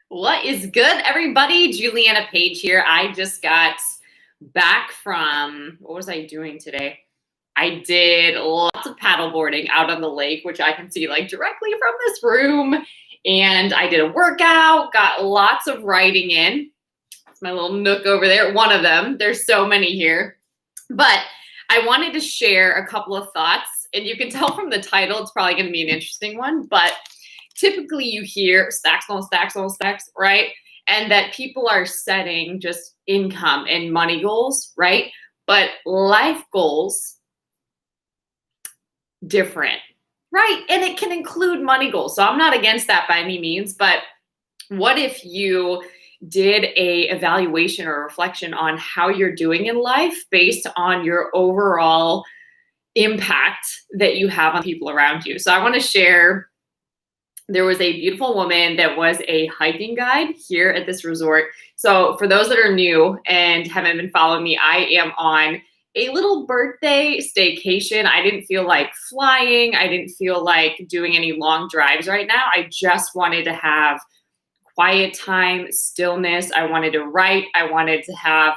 What is good, everybody? Juliana Page here. I just got back from, what was I doing today? I did lots of paddleboarding out on the lake, which I can see like directly from this room. And I did a workout, got lots of writing in. It's my little nook over there, one of them. There's so many here. But I wanted to share a couple of thoughts. And you can tell from the title, it's probably going to be an interesting one. But typically you hear stacks on stacks on stacks, right? And that people are setting just income and money goals, right? But life goals, different, right? And it can include money goals. So I'm not against that by any means, but what if you did a evaluation or reflection on how you're doing in life based on your overall impact that you have on people around you? So I want to share. There was a beautiful woman that was a hiking guide here at this resort. So for those that are new and haven't been following me, I am on a little birthday staycation. I didn't feel like flying. I didn't feel like doing any long drives right now. I just wanted to have quiet time, stillness. I wanted to write. I wanted to have,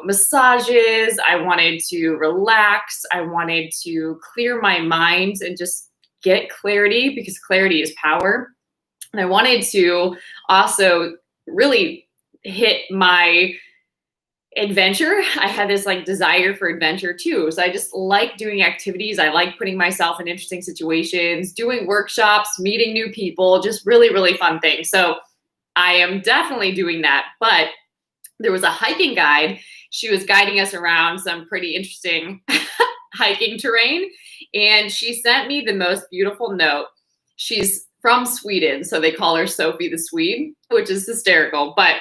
massages. I wanted to relax. I wanted to clear my mind and just get clarity, because clarity is power. And I wanted to also really hit my adventure. I had this desire for adventure too. So I just like doing activities. I like putting myself in interesting situations, doing workshops, meeting new people, just really, really fun things. So I am definitely doing that. But there was a hiking guide. She was guiding us around some pretty interesting hiking terrain. And she sent me the most beautiful note. She's from Sweden, so they call her Sophie the Swede, which is hysterical. But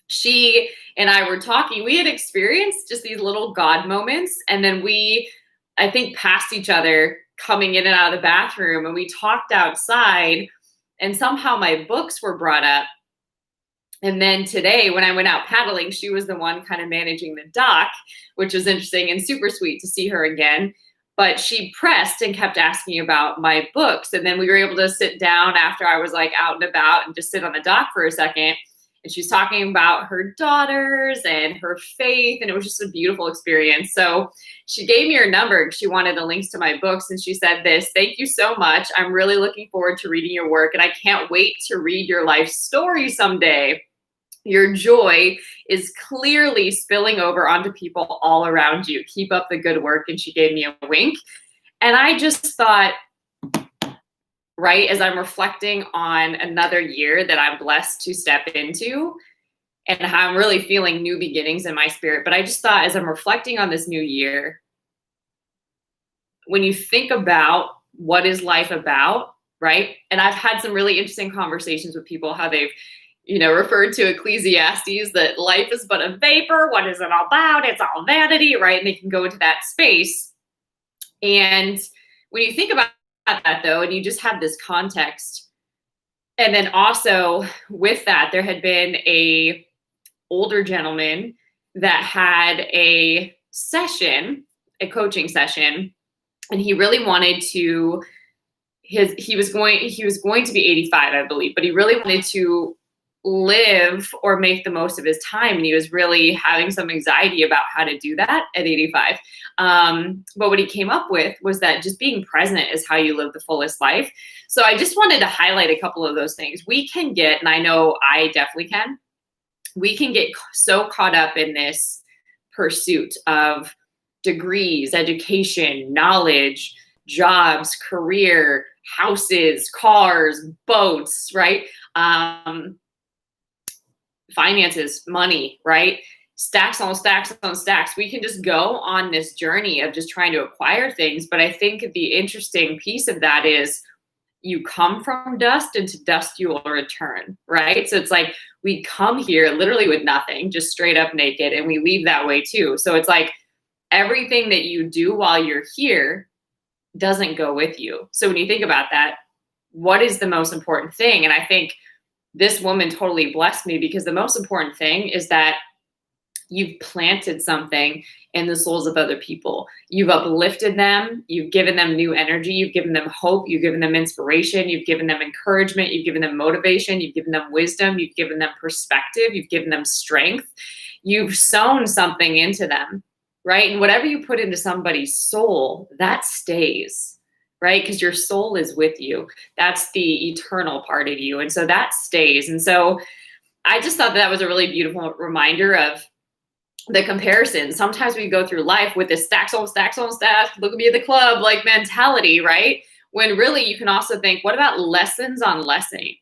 she and I were talking. We had experienced just these little God moments. And then we, I think, passed each other coming in and out of the bathroom. And we talked outside. And somehow my books were brought up. And then today, when I went out paddling, she was the one kind of managing the dock, which was interesting and super sweet to see her again. But she pressed and kept asking about my books. And then we were able to sit down after I was out and about and just sit on the dock for a second. And she's talking about her daughters and her faith. And it was just a beautiful experience. So she gave me her number. She wanted the links to my books. And she said this: "Thank you so much. I'm really looking forward to reading your work. And I can't wait to read your life story someday. Your joy is clearly spilling over onto people all around you. Keep up the good work." And she gave me a wink. And I just thought, right, as I'm reflecting on another year that I'm blessed to step into and how I'm really feeling new beginnings in my spirit. But I just thought, as I'm reflecting on this new year, when you think about what is life about, right? And I've had some really interesting conversations with people, how they've referred to Ecclesiastes, that life is but a vapor. What is it all about? It's all vanity, right? And they can go into that space. And when you think about that, though, and you just have this context, and then also with that, there had been a older gentleman that had a session, a coaching session, and he really wanted to, he was going to be 85, I believe, but he really wanted to live or make the most of his time. And he was really having some anxiety about how to do that at 85. But what he came up with was that just being present is how you live the fullest life. So I just wanted to highlight a couple of those things. We can get, and I know I definitely can, we can get so caught up in this pursuit of degrees, education, knowledge, jobs, career, houses, cars, boats, right? Finances, money, right? Stacks on stacks on stacks. We can just go on this journey of just trying to acquire things. But I think the interesting piece of that is you come from dust, and to dust you will return, right? So it's like we come here literally with nothing, just straight up naked, and we leave that way too. So it's like everything that you do while you're here doesn't go with you. So when you think about that, what is the most important thing? And I think this woman totally blessed me, because the most important thing is that you've planted something in the souls of other people. You've uplifted them. You've given them new energy. You've given them hope. You've given them inspiration. You've given them encouragement. You've given them motivation. You've given them wisdom. You've given them perspective. You've given them strength. You've sown something into them, right? And whatever you put into somebody's soul, that stays, right? Because your soul is with you. That's the eternal part of you. And so that stays. And so I just thought that was a really beautiful reminder of the comparison. Sometimes we go through life with this stacks on stacks on stacks, look at me at the club like mentality, right? When really you can also think, what about lessons on lessons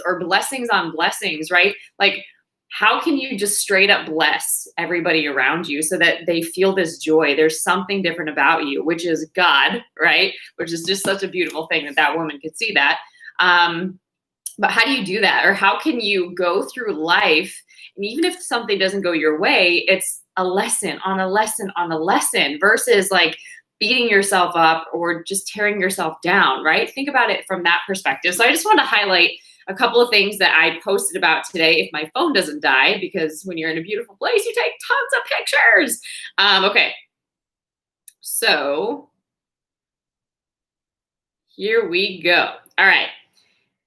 or blessings on blessings, right? Like, how can you just straight up bless everybody around you so that they feel this joy? There's something different about you, which is God, right? Which is just such a beautiful thing that woman could see that. But how do you do that? Or how can you go through life, and even if something doesn't go your way, it's a lesson on a lesson on a lesson versus like beating yourself up or just tearing yourself down, right? Think about it from that perspective. So I just want to highlight a couple of things that I posted about today if my phone doesn't die, because when you're in a beautiful place, you take tons of pictures. Okay. So here we go. All right.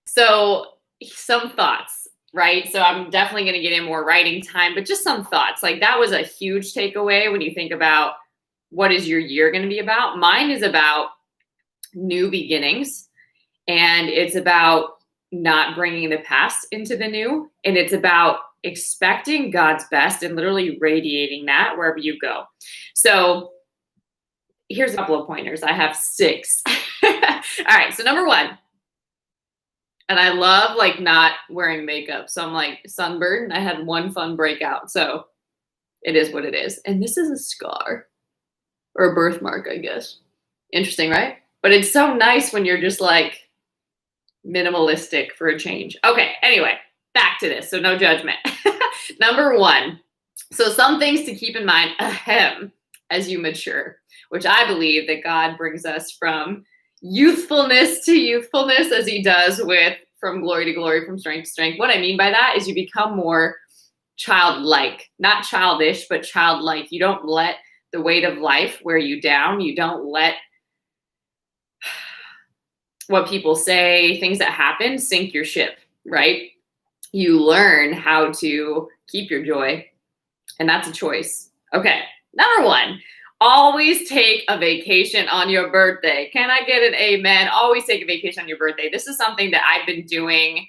So some thoughts, right? So I'm definitely going to get in more writing time, but just some thoughts. Like, that was a huge takeaway when you think about what is your year going to be about. Mine is about new beginnings, and it's about not bringing the past into the new, and it's about expecting God's best and literally radiating that wherever you go. So here's a couple of pointers. I have 6. All right. So number 1, and I love like not wearing makeup. So I'm like sunburned. I had one fun breakout. So it is what it is. And this is a scar or a birthmark, I guess. Interesting, right? But it's so nice when you're just like minimalistic for a change. Okay. Anyway, back to this. So no judgment. Number 1. So some things to keep in mind as you mature, which I believe that God brings us from youthfulness to youthfulness, as he does with from glory to glory, from strength to strength. What I mean by that is you become more childlike, not childish, but childlike. You don't let the weight of life wear you down. You don't let what people say, things that happen, sink your ship, right? You learn how to keep your joy, and that's a choice. Okay, number 1. Always take a vacation on your birthday. Can I get an amen? Always take a vacation on your birthday. This is something that I've been doing,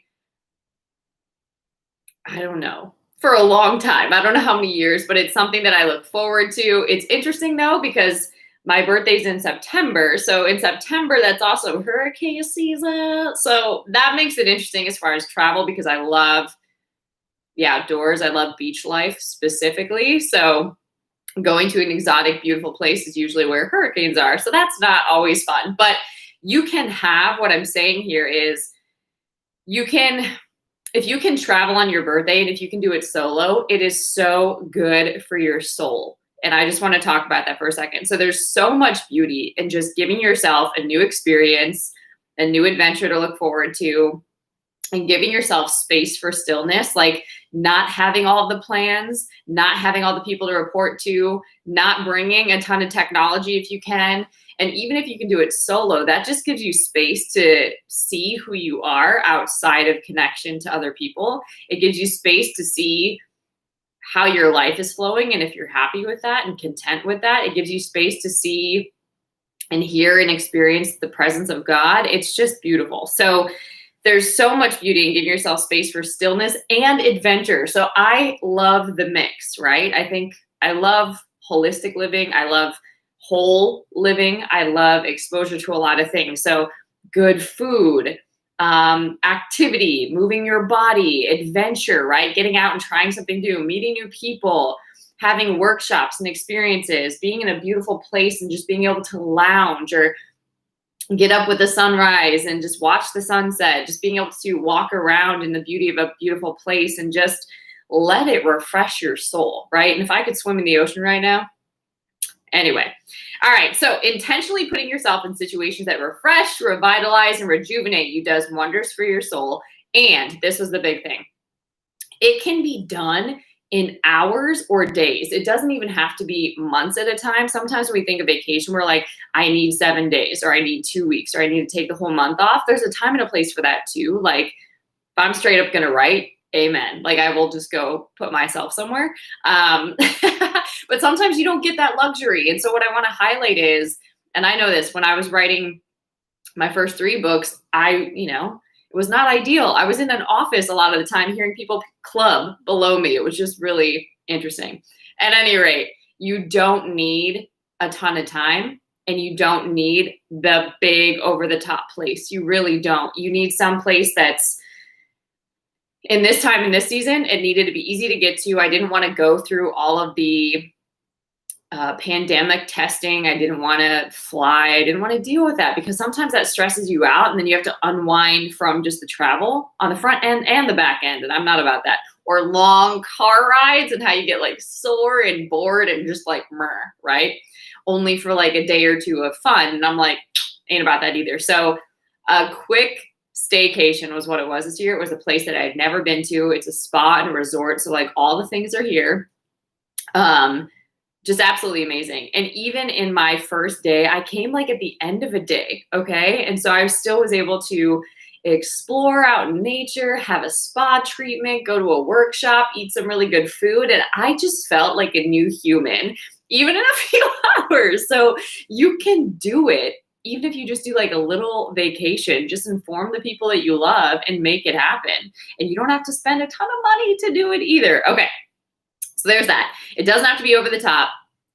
I don't know, for a long time. I don't know how many years, but it's something that I look forward to. It's interesting though, because my birthday's in September. So in September, that's also hurricane season. So that makes it interesting as far as travel, because I love the outdoors. I love beach life specifically. So going to an exotic, beautiful place is usually where hurricanes are. So that's not always fun, but you can have, what I'm saying here is if you can travel on your birthday and if you can do it solo, it is so good for your soul. And I just want to talk about that for a second. So there's so much beauty in just giving yourself a new experience, a new adventure to look forward to, and giving yourself space for stillness, like not having all the plans, not having all the people to report to, not bringing a ton of technology if you can. And even if you can do it solo, that just gives you space to see who you are outside of connection to other people. It gives you space to see how your life is flowing. And if you're happy with that and content with that, it gives you space to see and hear and experience the presence of God. It's just beautiful. So there's so much beauty in giving yourself space for stillness and adventure. So I love the mix, right? I think I love holistic living. I love whole living. I love exposure to a lot of things. So good food, activity, moving your body, adventure, right? Getting out and trying something new, meeting new people, having workshops and experiences, being in a beautiful place and just being able to lounge or get up with the sunrise and just watch the sunset, just being able to walk around in the beauty of a beautiful place and just let it refresh your soul, right? And if I could swim in the ocean right now, anyway. All right, so intentionally putting yourself in situations that refresh, revitalize, and rejuvenate you does wonders for your soul. And this was the big thing. It can be done in hours or days. It doesn't even have to be months at a time. Sometimes when we think of vacation, we're like, I need 7 days, or I need 2 weeks, or I need to take the whole month off. There's a time and a place for that too. Like if I'm straight up going to write, amen. Like I will just go put myself somewhere. But sometimes you don't get that luxury. And so what I want to highlight is, and I know this, when I was writing my first 3 books, it was not ideal. I was in an office a lot of the time hearing people club below me. It was just really interesting. At any rate, you don't need a ton of time, and you don't need the big over the top place. You really don't. You need some place that's, in this time in this season, it needed to be easy to get to. I didn't want to go through all of the pandemic testing. I didn't want to fly. I didn't want to deal with that, because sometimes that stresses you out, and then you have to unwind from just the travel on the front end and the back end. And I'm not about that. Or long car rides and how you get like sore and bored and just like right? Only for like a day or two of fun. And I'm like, ain't about that either. So a quick staycation was what it was this year. It was a place that I had never been to. It's a spa and a resort. So like all the things are here. Just absolutely amazing. And even in my first day, I came like at the end of a day. Okay. And so I still was able to explore out in nature, have a spa treatment, go to a workshop, eat some really good food. And I just felt like a new human, even in a few hours. So you can do it. Even if you just do like a little vacation, just inform the people that you love and make it happen. And you don't have to spend a ton of money to do it either. Okay. So there's that. It doesn't have to be over the top.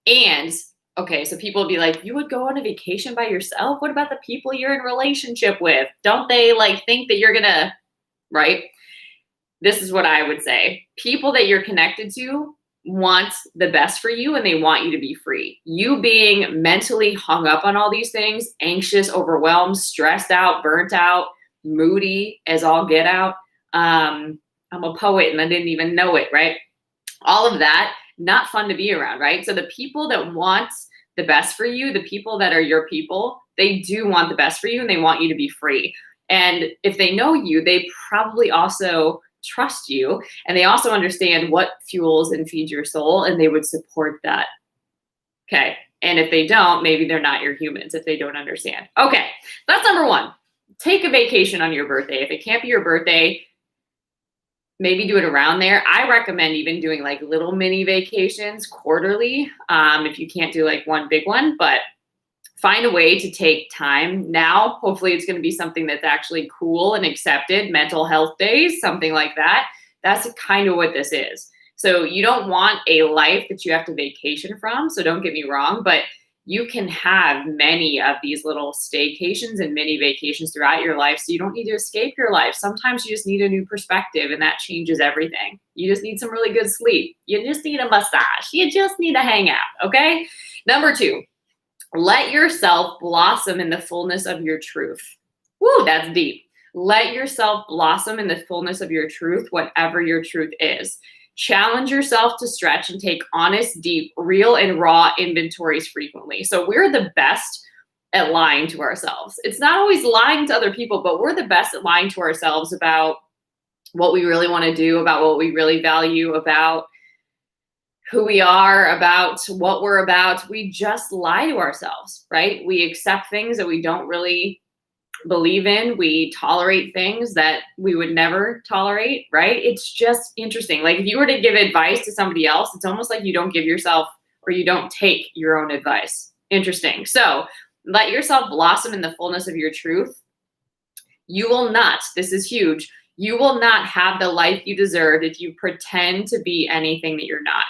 And okay, so people will be like, you would go on a vacation by yourself? What about the people you're in relationship with? Don't they like think that you're gonna, right? This is what I would say. People that you're connected to want the best for you, and they want you to be free. You being mentally hung up on all these things, anxious, overwhelmed, stressed out, burnt out, moody as all get out. I'm a poet and I didn't even know it, right? All of that, not fun to be around, right? So the people that want the best for you, the people that are your people, they do want the best for you, and they want you to be free. And if they know you, they probably also trust you, and they also understand what fuels and feeds your soul, and they would support that. Okay. And if they don't, maybe they're not your humans if they don't understand. Okay. That's number 1. Take a vacation on your birthday. If it can't be your birthday, maybe do it around there. I recommend even doing like little mini vacations quarterly. If you can't do like one big one, but find a way to take time now. Hopefully it's going to be something that's actually cool and accepted. Mental health days, something like that. That's kind of what this is. So you don't want a life that you have to vacation from. So don't get me wrong, but you can have many of these little staycations and mini vacations throughout your life. So you don't need to escape your life. Sometimes you just need a new perspective, and that changes everything. You just need some really good sleep. You just need a massage. You just need to hang out. Okay. Number 2, let yourself blossom in the fullness of your truth. Woo, that's deep. Let yourself blossom in the fullness of your truth, whatever your truth is. Challenge yourself to stretch and take honest, deep, real, and raw inventories frequently. So we're the best at lying to ourselves. It's not always lying to other people, but we're the best at lying to ourselves about what we really want to do, about what we really value, about who we are, about what we're about. We just lie to ourselves, right? We accept things that we don't really believe in. We tolerate things that we would never tolerate, right? It's just interesting. Like if you were to give advice to somebody else, it's almost like you don't give yourself, or you don't take your own advice. Interesting. So let yourself blossom in the fullness of your truth. You will not, this is huge, you will not have the life you deserve if you pretend to be anything that you're not.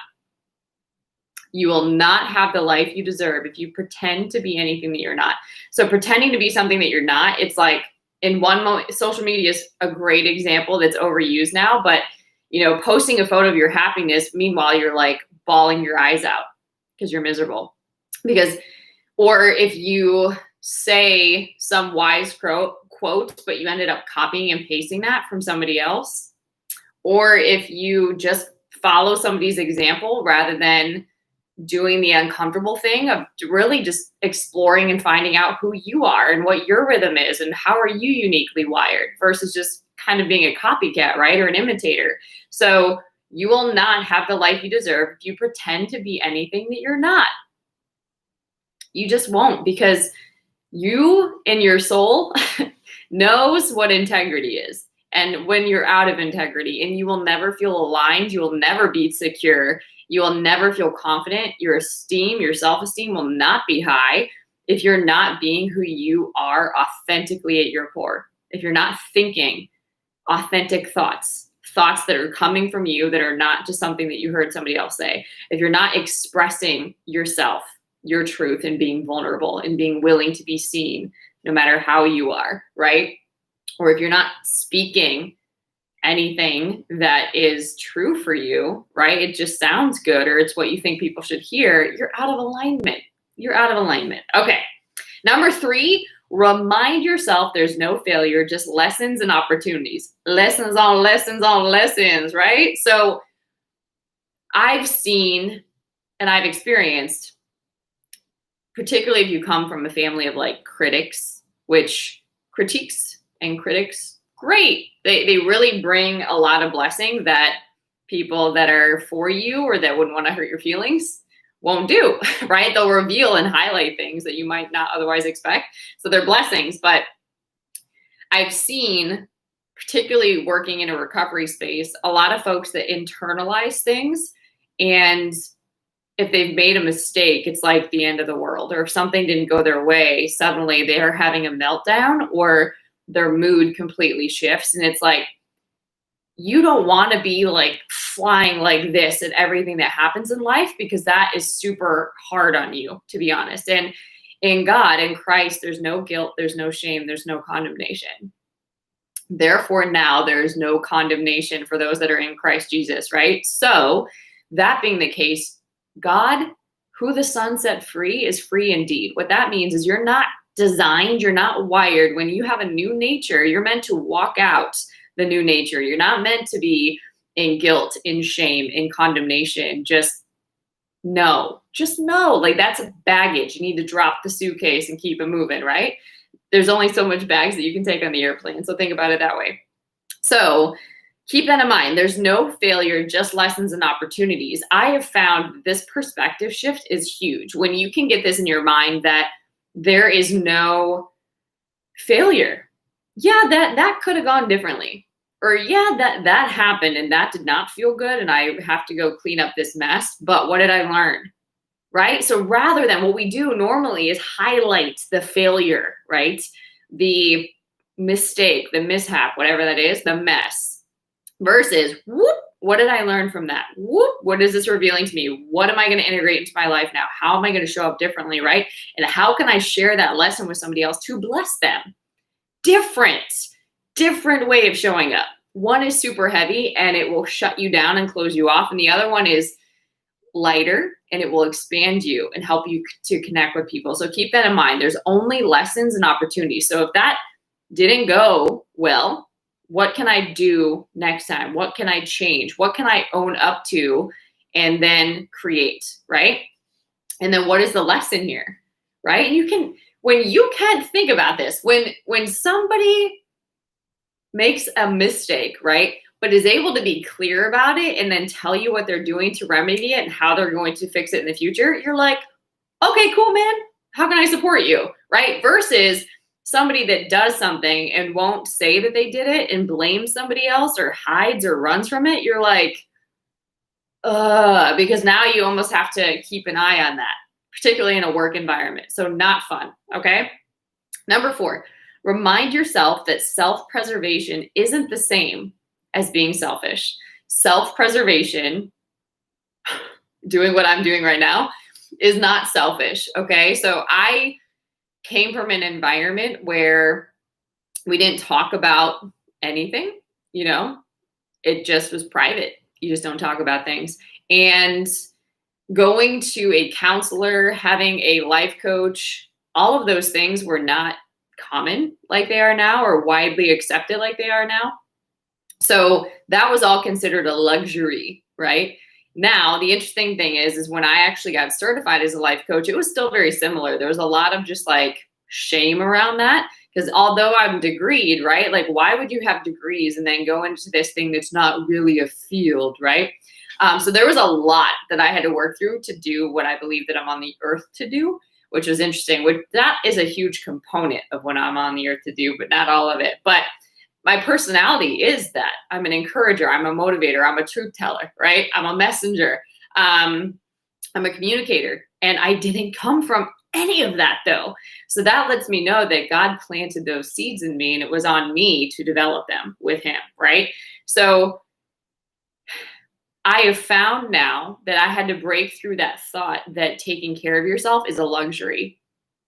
You will not have the life you deserve if you pretend to be anything that you're not. So pretending to be something that you're not, it's like in one moment, social media is a great example that's overused now, but posting a photo of your happiness, meanwhile, you're like bawling your eyes out because you're miserable. Or if you say some wise quote, but you ended up copying and pasting that from somebody else, or if you just follow somebody's example rather than doing the uncomfortable thing of really just exploring and finding out who you are and what your rhythm is and how are you uniquely wired versus just kind of being a copycat, right? Or an imitator. So You will not have the life you deserve if you pretend to be anything that you're not. You just won't, because you in your soul knows what integrity is. And when you're out of integrity, and you will never feel aligned, you will never be secure, you will never feel confident, your esteem, your self-esteem will not be high if you're not being who you are authentically at your core. If you're not thinking authentic thoughts that are coming from you, that are not just something that you heard somebody else say. If you're not expressing yourself, your truth, and being vulnerable and being willing to be seen no matter how you are, right? Or if you're not speaking anything that is true for you, right? It just sounds good, or it's what you think people should hear. You're out of alignment. You're out of alignment. Okay. Number 3, remind yourself there's no failure, just lessons and opportunities. Lessons on lessons on lessons, right? So I've seen and I've experienced, particularly if you come from a family of like critics, which critiques and critics, great. They really bring a lot of blessing that people that are for you or that wouldn't want to hurt your feelings won't do, right? They'll reveal and highlight things that you might not otherwise expect. So they're blessings. But I've seen, particularly working in a recovery space, a lot of folks that internalize things, and if they've made a mistake, it's like the end of the world. Or if something didn't go their way, suddenly they are having a meltdown, or their mood completely shifts. And it's like, you don't want to be like flying like this at everything that happens in life, because that is super hard on you, to be honest. And in God, in Christ, there's no guilt, there's no shame, there's no condemnation. Therefore, now there's no condemnation for those that are in Christ Jesus, right? So that being the case, God, who the Son set free, is free indeed. What that means is you're not designed, you're not wired. When you have a new nature, you're meant to walk out the new nature. You're not meant to be in guilt, in shame, in condemnation. Just know. Like, that's baggage. You need to drop the suitcase and keep it moving, right? There's only so much bags that you can take on the airplane. So think about it that way. So keep that in mind. There's no failure, just lessons and opportunities. I have found this perspective shift is huge. When you can get this in your mind that there is no failure. Yeah, that could have gone differently. Or yeah, that happened and that did not feel good, and I have to go clean up this mess. But what did I learn? Right? So rather than, what we do normally is highlight the failure, right? The mistake, the mishap, whatever that is, the mess, versus whoop, what did I learn from that? Whoop, what is this revealing to me? What am I going to integrate into my life now? How am I going to show up differently, right? And how can I share that lesson with somebody else to bless them? Different way of showing up. One is super heavy and it will shut you down and close you off. And the other one is lighter and it will expand you and help you to connect with people. So keep that in mind. There's only lessons and opportunities. So if that didn't go well, what can I do next time? What can I change? What can I own up to and then create, right? And then what is the lesson here, right? And you can think about this, when somebody makes a mistake, right, but is able to be clear about it and then tell you what they're doing to remedy it and how they're going to fix it in the future, you're like, okay, cool, man. How can I support you, right? Versus somebody that does something and won't say that they did it and blames somebody else or hides or runs from it. You're like, because now you almost have to keep an eye on that, particularly in a work environment. So not fun, okay? Number 4, remind yourself that self-preservation isn't the same as being selfish. Self-preservation, doing what I'm doing right now, is not selfish, okay? So I came from an environment where we didn't talk about anything, it just was private. You just don't talk about things. And going to a counselor, having a life coach, all of those things were not common like they are now, or widely accepted like they are now. So that was all considered a luxury, right? Now, the interesting thing is when I actually got certified as a life coach, it was still very similar. There was a lot of just like shame around that. Because although I'm degreed, right? Like, why would you have degrees and then go into this thing that's not really a field, right? So there was a lot that I had to work through to do what I believe that I'm on the earth to do, which was interesting. That is a huge component of what I'm on the earth to do, but not all of it. But my personality is that I'm an encourager, I'm a motivator, I'm a truth teller, right? I'm a messenger, I'm a communicator, and I didn't come from any of that though. So that lets me know that God planted those seeds in me, and it was on me to develop them with him, right? So I have found now that I had to break through that thought that taking care of yourself is a luxury.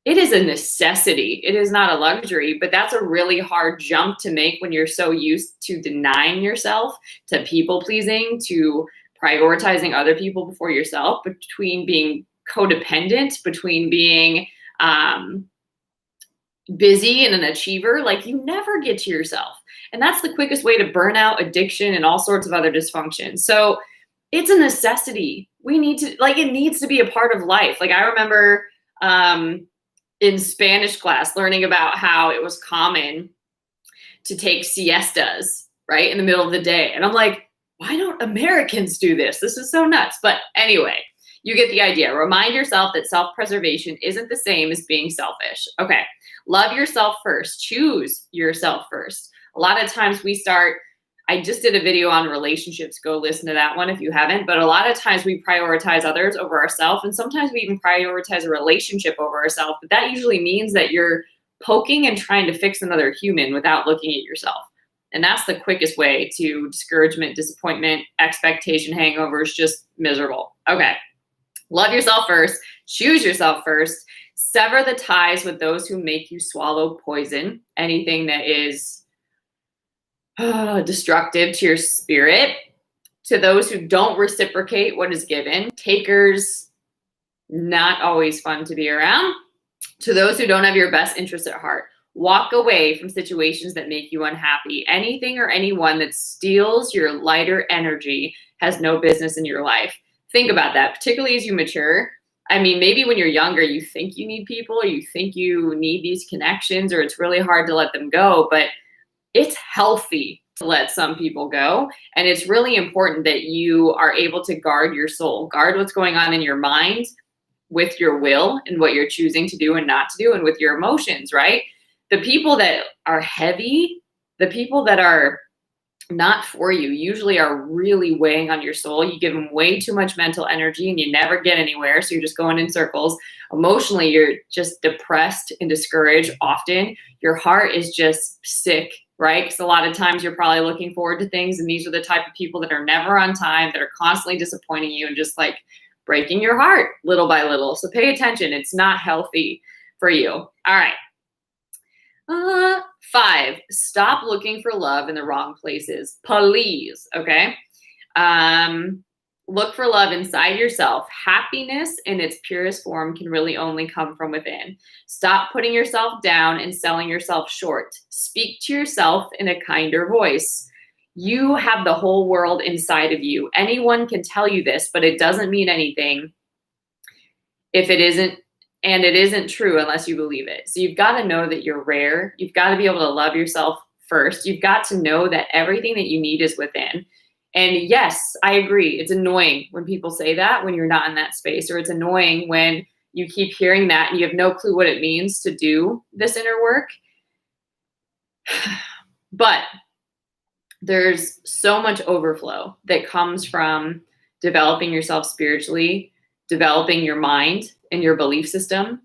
It is a necessity. It is not a luxury, but that's a really hard jump to make when you're so used to denying yourself, to people pleasing, to prioritizing other people before yourself, between being codependent, between being busy and an achiever. Like, you never get to yourself. And that's the quickest way to burnout, addiction, and all sorts of other dysfunction. So it's a necessity. We need to, like, it needs to be a part of life. Like, I remember in Spanish class learning about how it was common to take siestas, right, in the middle of the day. And I'm like, why don't Americans do this? This is so nuts. But anyway, you get the idea. Remind yourself that self-preservation isn't the same as being selfish. Okay, love yourself first. Choose yourself first. A lot of times we start, I just did a video on relationships. Go listen to that one if you haven't. But a lot of times we prioritize others over ourselves. And sometimes we even prioritize a relationship over ourselves. But that usually means that you're poking and trying to fix another human without looking at yourself. And that's the quickest way to discouragement, disappointment, expectation hangovers, just miserable. Okay. Love yourself first. Choose yourself first. Sever the ties with those who make you swallow poison. Anything that is destructive to your spirit. To those who don't reciprocate what is given. Takers, not always fun to be around. To those who don't have your best interests at heart. Walk away from situations that make you unhappy. Anything or anyone that steals your lighter energy has no business in your life. Think about that, particularly as you mature. I mean, maybe when you're younger, you think you need people, or you think you need these connections, or it's really hard to let them go, but it's healthy to let some people go. And it's really important that you are able to guard your soul, guard what's going on in your mind with your will and what you're choosing to do and not to do, and with your emotions, right? The people that are heavy, the people that are not for you, usually are really weighing on your soul. You give them way too much mental energy and you never get anywhere. So you're just going in circles. Emotionally, you're just depressed and discouraged often. Your heart is just sick, right? Because a lot of times you're probably looking forward to things, and these are the type of people that are never on time, that are constantly disappointing you and just like breaking your heart little by little. So pay attention. It's not healthy for you. All right. 5, stop looking for love in the wrong places, please. Okay. Look for love inside yourself. Happiness in its purest form can really only come from within. Stop putting yourself down and selling yourself short. Speak to yourself in a kinder voice. You have the whole world inside of you. Anyone can tell you this, but it doesn't mean anything if it isn't. And it isn't true unless you believe it. So you've got to know that you're rare. You've got to be able to love yourself first. You've got to know that everything that you need is within. And yes, I agree. It's annoying when people say that when you're not in that space, or it's annoying when you keep hearing that and you have no clue what it means to do this inner work. But there's so much overflow that comes from developing yourself spiritually, developing your mind and your belief system,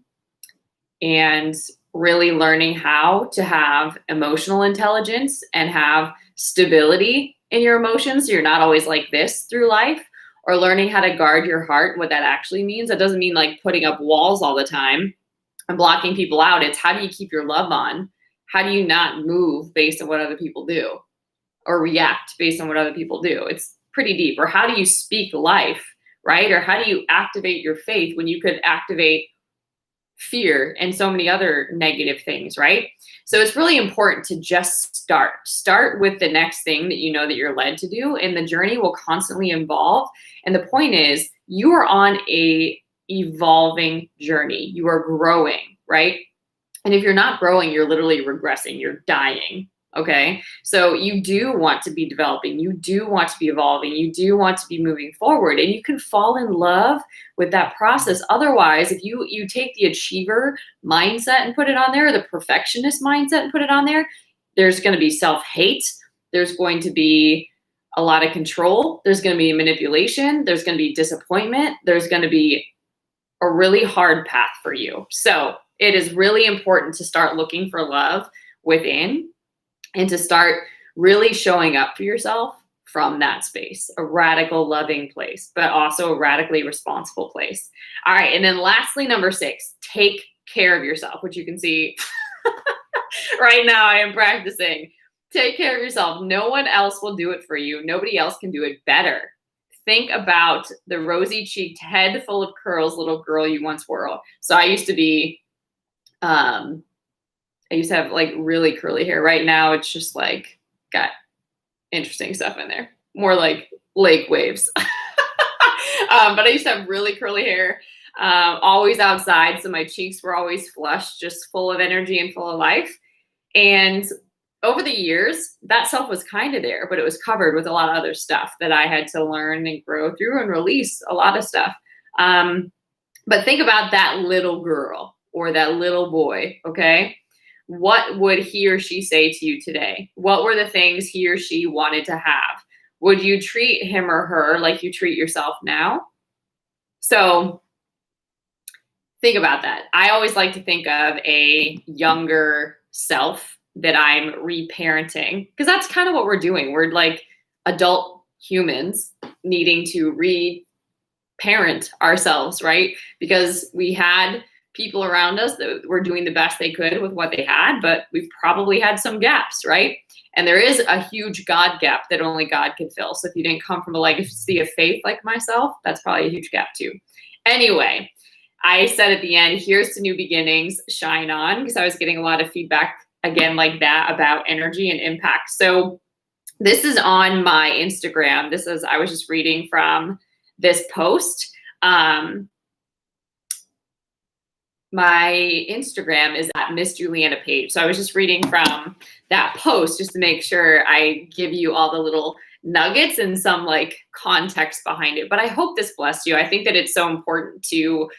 and really learning how to have emotional intelligence and have stability in your emotions. So you're not always like this through life, or learning how to guard your heart, what that actually means. That doesn't mean like putting up walls all the time and blocking people out. It's how do you keep your love on? How do you not move based on what other people do, or react based on what other people do? It's pretty deep. Or how do you speak life? Right? Or how do you activate your faith when you could activate fear and so many other negative things, right? So it's really important to just start with the next thing that you know that you're led to do, and the journey will constantly evolve. And the point is, you are on a evolving journey. You are growing, right? And if you're not growing, you're literally regressing, you're dying. Okay. So you do want to be developing, you do want to be evolving, you do want to be moving forward, and you can fall in love with that process. Otherwise, if you take the achiever mindset and put it on there, the perfectionist mindset and put it on there, there's going to be self-hate. There's going to be a lot of control. There's going to be manipulation. There's going to be disappointment. There's going to be a really hard path for you. So it is really important to start looking for love within and to start really showing up for yourself from that space, a radical loving place, but also a radically responsible place. All right. And then lastly, number 6, take care of yourself, which you can see right now I am practicing. Take care of yourself. No one else will do it for you. Nobody else can do it better. Think about the rosy-cheeked, head full of curls little girl you once were. So I used to have like really curly hair. Right now, it's just like got interesting stuff in there, more like lake waves. But I used to have really curly hair, always outside. So my cheeks were always flushed, just full of energy and full of life. And over the years, that self was kind of there, but it was covered with a lot of other stuff that I had to learn and grow through and release a lot of stuff. But think about that little girl or that little boy, okay? What would he or she say to you today? What were the things he or she wanted to have? Would you treat him or her like you treat yourself now? So think about that. I always like to think of a younger self that I'm reparenting, because that's kind of what we're doing. We're like adult humans needing to reparent ourselves, right? Because we had people around us that were doing the best they could with what they had, but we've probably had some gaps, right? And there is a huge God gap that only God can fill. So if you didn't come from a legacy of faith like myself, that's probably a huge gap too. Anyway, I said at the end, here's to new beginnings, shine on, because I was getting a lot of feedback again like that about energy and impact. So this is on my Instagram. I was just reading from this post. My Instagram is at Miss Juliana Page. So I was just reading from that post just to make sure I give you all the little nuggets and some like context behind it. But I hope this blessed you. I think that it's so important to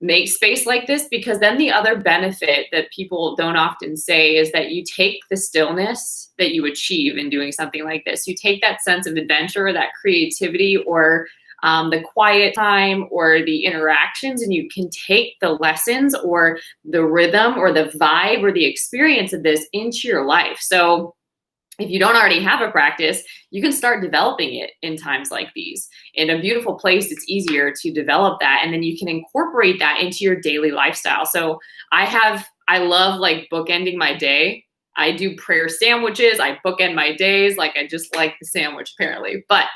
make space like this, because then the other benefit that people don't often say is that you take the stillness that you achieve in doing something like this. You take that sense of adventure, that creativity, or the quiet time or the interactions, and you can take the lessons or the rhythm or the vibe or the experience of this into your life. So if you don't already have a practice, you can start developing it in times like these. In a beautiful place, it's easier to develop that. And then you can incorporate that into your daily lifestyle. So I love like bookending my day. I do prayer sandwiches. I bookend my days. Like I just like the sandwich apparently. But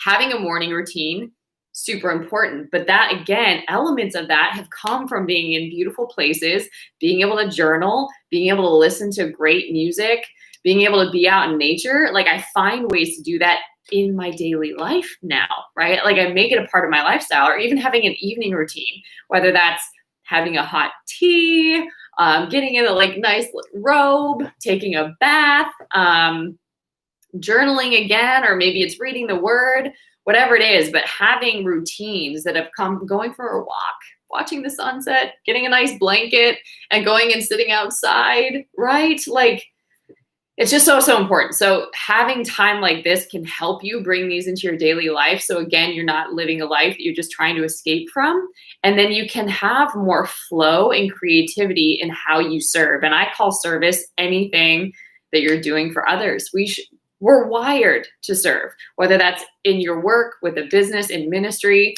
having a morning routine, super important. But that, again, elements of that have come from being in beautiful places, being able to journal, being able to listen to great music, being able to be out in nature. Like I find ways to do that in my daily life now, right? Like I make it a part of my lifestyle, or even having an evening routine, whether that's having a hot tea, getting in a like nice robe, taking a bath, journaling again, or maybe it's reading the word, whatever it is, but having routines that have come, going for a walk, watching the sunset, getting a nice blanket and going and sitting outside, right? Like it's just so, so important. So having time like this can help you bring these into your daily life. So again, you're not living a life that you're just trying to escape from. And then you can have more flow and creativity in how you serve. And I call service anything that you're doing for others. We're wired to serve, whether that's in your work, with a business, in ministry,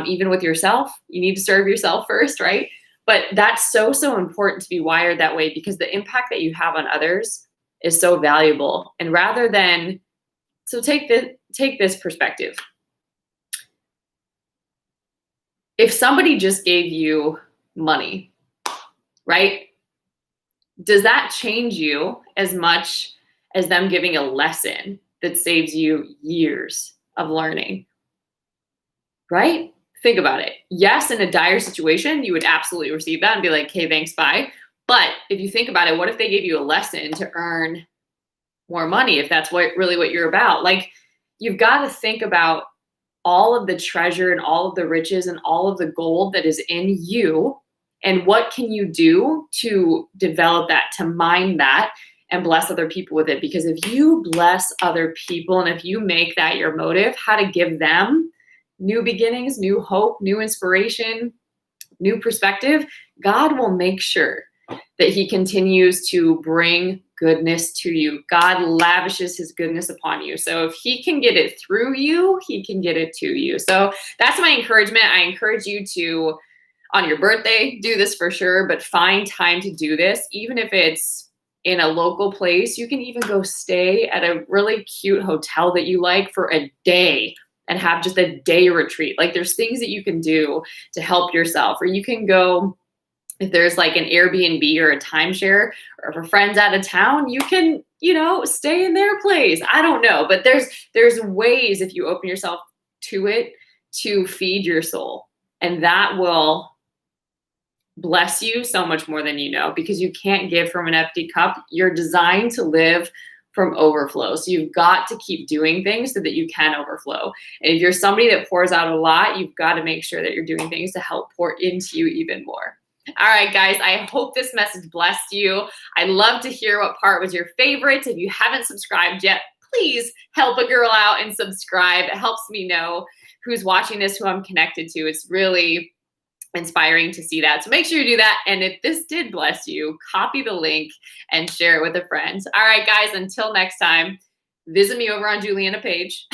even with yourself. You need to serve yourself first, right? But that's so, so important to be wired that way, because the impact that you have on others is so valuable. And rather than, so take this perspective. If somebody just gave you money, right? Does that change you as much as them giving a lesson that saves you years of learning? Right? Think about it. Yes, in a dire situation, you would absolutely receive that and be like, okay, thanks, bye. But if you think about it, what if they gave you a lesson to earn more money, if that's really what you're about? Like, you've got to think about all of the treasure and all of the riches and all of the gold that is in you, and what can you do to develop that, to mine that, and bless other people with it. Because if you bless other people, and if you make that your motive, how to give them new beginnings, new hope, new inspiration, new perspective, God will make sure that he continues to bring goodness to you. God lavishes his goodness upon you. So if he can get it through you, he can get it to you. So that's my encouragement. I encourage you to, on your birthday, do this for sure, but find time to do this. Even if it's in a local place, you can even go stay at a really cute hotel that you like for a day and have just a day retreat. Like, there's things that you can do to help yourself, or you can go, if there's like an Airbnb or a timeshare, or if a friend's out of town, you can, stay in their place. I don't know, but there's ways, if you open yourself to it, to feed your soul, and that will bless you so much more than you know, because you can't give from an empty cup. You're designed to live from overflow. So you've got to keep doing things so that you can overflow. And if you're somebody that pours out a lot, you've got to make sure that you're doing things to help pour into you even more. All right, guys, I hope this message blessed you. I'd love to hear what part was your favorite. If you haven't subscribed yet, please help a girl out and subscribe. It helps me know who's watching this, who I'm connected to. It's really inspiring to see that. So make sure you do that. And if this did bless you, copy the link and share it with a friend. All right, guys, until next time, visit me over on Juliana Page.